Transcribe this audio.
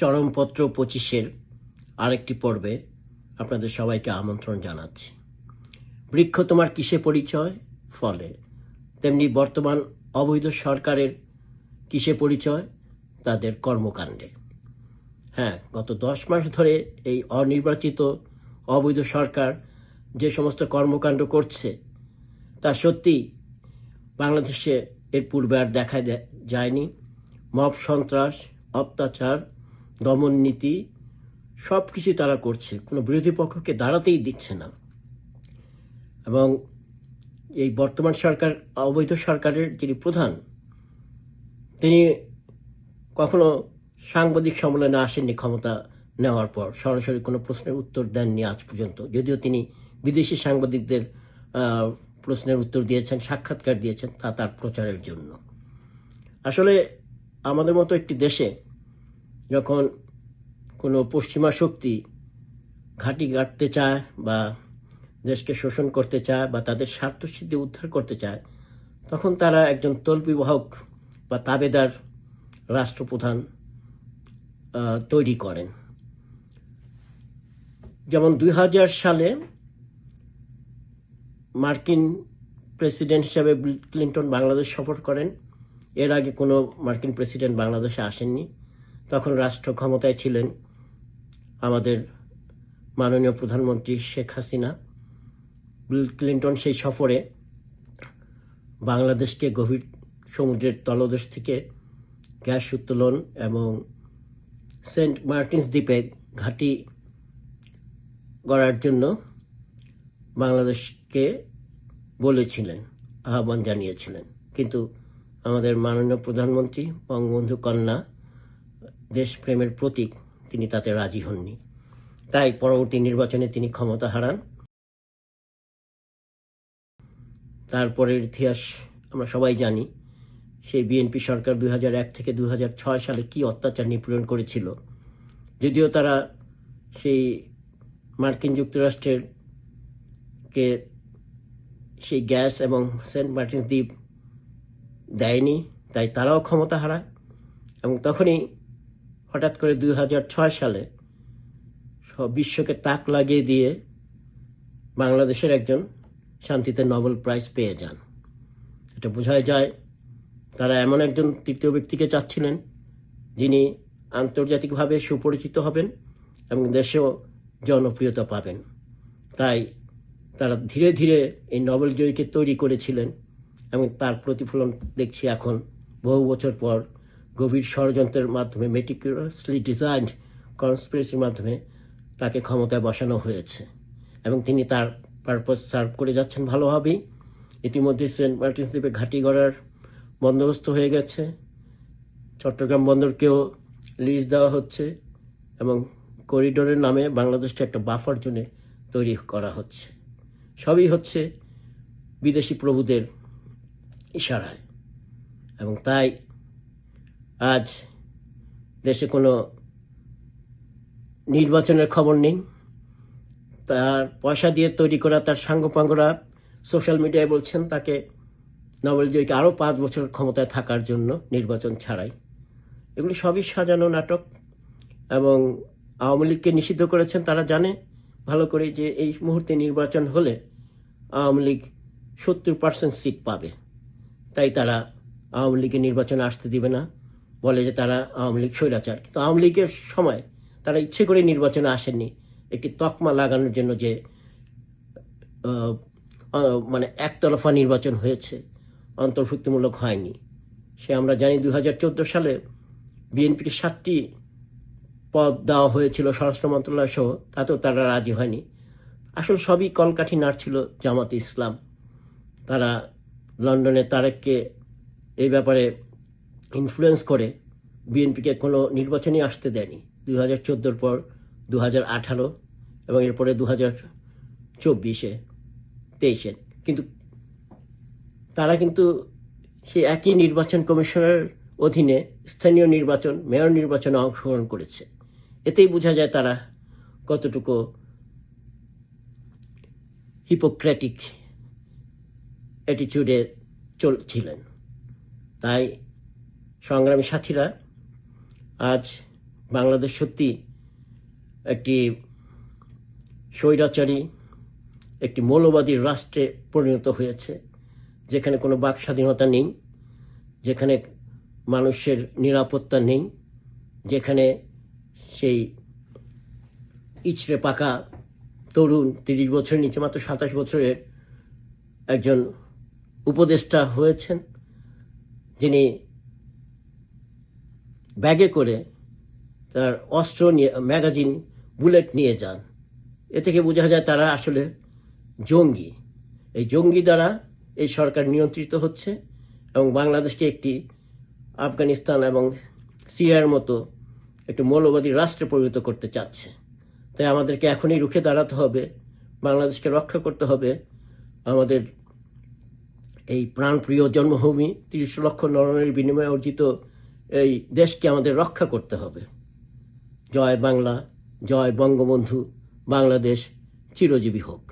চরমপত্র 25-এর আরেকটি পর্বে আপনাদের সবাইকে আমন্ত্রণ জানাচ্ছি। বৃক্ষ তোমার কিসে পরিচয়? ফলে। তেমনি বর্তমান অবৈধ সরকারের কিসে পরিচয়? তাদের কর্মকাণ্ডে। হ্যাঁ, গত 10 মাস ধরে এই অনির্বাচিত অবৈধ সরকার যে সমস্ত কর্মকাণ্ড করছে তা সত্যি বাংলাদেশে এর পূর্বে আর দেখা যায়নি। মব সন্ত্রাস, অত্যাচার, দমন নীতি সব কিছু তারা করছে, কোনো বিরোধী পক্ষকে দাঁড়াতেই দিচ্ছে না। এবং এই বর্তমান সরকার, অবৈধ সরকারের যিনি প্রধান, তিনি কখনো সাংবাদিক সম্মেলনে আসেননি ক্ষমতা নেওয়ার পর, সরাসরি কোনো প্রশ্নের উত্তর দেননি আজ পর্যন্ত, যদিও তিনি বিদেশি সাংবাদিকদের প্রশ্নের উত্তর দিয়েছেন, সাক্ষাৎকার দিয়েছেন, তা তার প্রচারের জন্য। আসলে আমাদের মতো একটি দেশে যখন কোনো পশ্চিমা শক্তি ঘাঁটি গাড়তে চায় বা দেশকে শোষণ করতে চায় বা তাদের স্বার্থসিদ্ধি উদ্ধার করতে চায়, তখন তারা একজন তল্পিবাহক বা তাবেদার রাষ্ট্রপ্রধান তৈরি করেন। যেমন 2000 সালে মার্কিন প্রেসিডেন্ট হিসাবে বিল ক্লিন্টন বাংলাদেশ সফর করেন। এর আগে কোনো মার্কিন প্রেসিডেন্ট বাংলাদেশে আসেননি। তখন রাষ্ট্র ক্ষমতায় ছিলেন আমাদের মাননীয় প্রধানমন্ত্রী শেখ হাসিনা। বিল ক্লিন্টন সেই সফরে বাংলাদেশকে গভীর সমুদ্রের তলদেশ থেকে গ্যাস উত্তোলন এবং সেন্ট মার্টিনস দ্বীপে ঘাঁটি গড়ার জন্য বাংলাদেশকে বলেছিলেন, আহ্বান জানিয়েছিলেন। কিন্তু আমাদের মাননীয় প্রধানমন্ত্রী, বঙ্গবন্ধু কন্যা, দেশপ্রেমের প্রতীক, তিনি তাতে রাজি হননি। তাই পরবর্তী নির্বাচনে তিনি ক্ষমতা হারান। তারপরের ইতিহাস আমরা সবাই জানি। সেই বিএনপি সরকার 2001 থেকে 2006 সালে কি অত্যাচার নিপীড়ন করেছিল। যদিও তারা সেই মার্কিন যুক্তরাষ্ট্রের কে সেই গ্যাস এবং সেন্ট মার্টিনস দ্বীপ দেয়নি, তাই তারাও ক্ষমতা হারায়। এবং তখনই হঠাৎ করে 2006 সালে সব বিশ্বকে তাক লাগিয়ে দিয়ে বাংলাদেশের একজন শান্তিতে নোবেল প্রাইজ পেয়ে যান। এটা বোঝাই যায় তারা এমন একজন তৃতীয় ব্যক্তিকে চাচ্ছিলেন যিনি আন্তর্জাতিকভাবে সুপরিচিত হবেন এবং দেশেও জনপ্রিয়তা পাবেন। তাই তারা ধীরে ধীরে এই নোবেল জয়ীকে তৈরি করেছিলেন এবং তার প্রতিফলন দেখছি এখন বহু বছর পর গভীর ষড়যন্ত্রের মাধ্যমে, মেটিকুলাসলি ডিজাইনড কনস্পিরেসির মাধ্যমে তাকে ক্ষমতায় বসানো হয়েছে এবং তিনি তার পারপাস সার্ভ করে যাচ্ছেন ভালোভাবেই। ইতিমধ্যে সেন্ট মার্টিনস দ্বীপে ঘাঁটি গড়ার বন্দোবস্ত হয়ে গেছে। চট্টগ্রাম বন্দরকেও লিজ দেওয়া হচ্ছে এবং করিডোরের নামে বাংলাদেশকে একটা বাফার জোনে তৈরি করা হচ্ছে। সবই হচ্ছে বিদেশি প্রভুদের ইশারায়। এবং তাই আজ দেশে কোনো নির্বাচনের খবর নেই। তার পয়সা দিয়ে তৈরি করা তার সাঙ্গপাঙ্গরা সোশ্যাল মিডিয়ায় বলছেন তাকে নোবেল জয়ীকে আরও 5 বছর ক্ষমতায় থাকার জন্য, নির্বাচন ছাড়াই। এগুলি সবই সাজানো নাটক। এবং আওয়ামী লীগকে নিষিদ্ধ করেছেন তারা জানে ভালো করে যে এই মুহূর্তে নির্বাচন হলে আওয়ামী লীগ 70% সিট পাবে। তাই তারা আওয়ামী লীগের নির্বাচনে আসতে দিবে না, বলে যে তারা আওয়ামী লীগ স্বৈরাচার। কিন্তু আওয়ামী লীগের সময় তারা ইচ্ছে করে নির্বাচনে আসেননি, একটি তকমা লাগানোর জন্য যে মানে একতরফা নির্বাচন হয়েছে, অন্তর্ভুক্তিমূলক হয়নি। সে আমরা জানি 2014 সালে বিএনপিকে 7টি পদ দেওয়া হয়েছিল স্বরাষ্ট্র মন্ত্রণালয় সহ, তাতেও তারা রাজি হয়নি। আসলে সবই কলকাঠি নাড়ছিল জামাতে ইসলাম। তারা লন্ডনে তারেককে এই ব্যাপারে ইনফ্লুয়েন্স করে বিএনপিকে কোনো নির্বাচনই আসতে দেয়নি। 2014 পর 2018 এবং এরপরে 2024-এ 23-এ। কিন্তু তারা কিন্তু সেই একই নির্বাচন কমিশনের অধীনে স্থানীয় নির্বাচন, মেয়র নির্বাচনে অংশগ্রহণ করেছে। এতেই বোঝা যায় তারা কতটুকু হিপোক্রেটিক অ্যাটিটিউডে চলছিলেন। তাই সংগ্রামী সাথীরা, আজ বাংলাদেশ সত্যি একটি স্বৈরাচারী একটি মৌলবাদী রাষ্ট্রে পরিণত হয়েছে, যেখানে কোনো বাক স্বাধীনতা নেই, যেখানে মানুষের নিরাপত্তা নেই, যেখানে সেই ইচড়ে পাকা তরুণ 30 বছরের নিচে মাত্র 27 বছরের একজন উপদেষ্টা হয়েছেন, যিনি ব্যাগে করে তার অস্ত্র নিয়ে, ম্যাগাজিন, বুলেট নিয়ে যান। এ থেকে বোঝা যায় তারা আসলে জঙ্গি। এই জঙ্গি দ্বারা এই সরকার নিয়ন্ত্রিত হচ্ছে এবং বাংলাদেশকে একটি আফগানিস্তান এবং সিরিয়ার মতো একটি মৌলবাদী রাষ্ট্রে পরিণত করতে চাচ্ছে। তাই আমাদেরকে এখনই রুখে দাঁড়াতে হবে, বাংলাদেশকে রক্ষা করতে হবে। আমাদের এই প্রাণপ্রিয় জন্মভূমি, 30 লক্ষ নরনারীর বিনিময়ে অর্জিত এই দেশকে আমাদের রক্ষা করতে হবে। জয় বাংলা, জয় বঙ্গবন্ধু, বাংলাদেশ চিরজীবী হোক।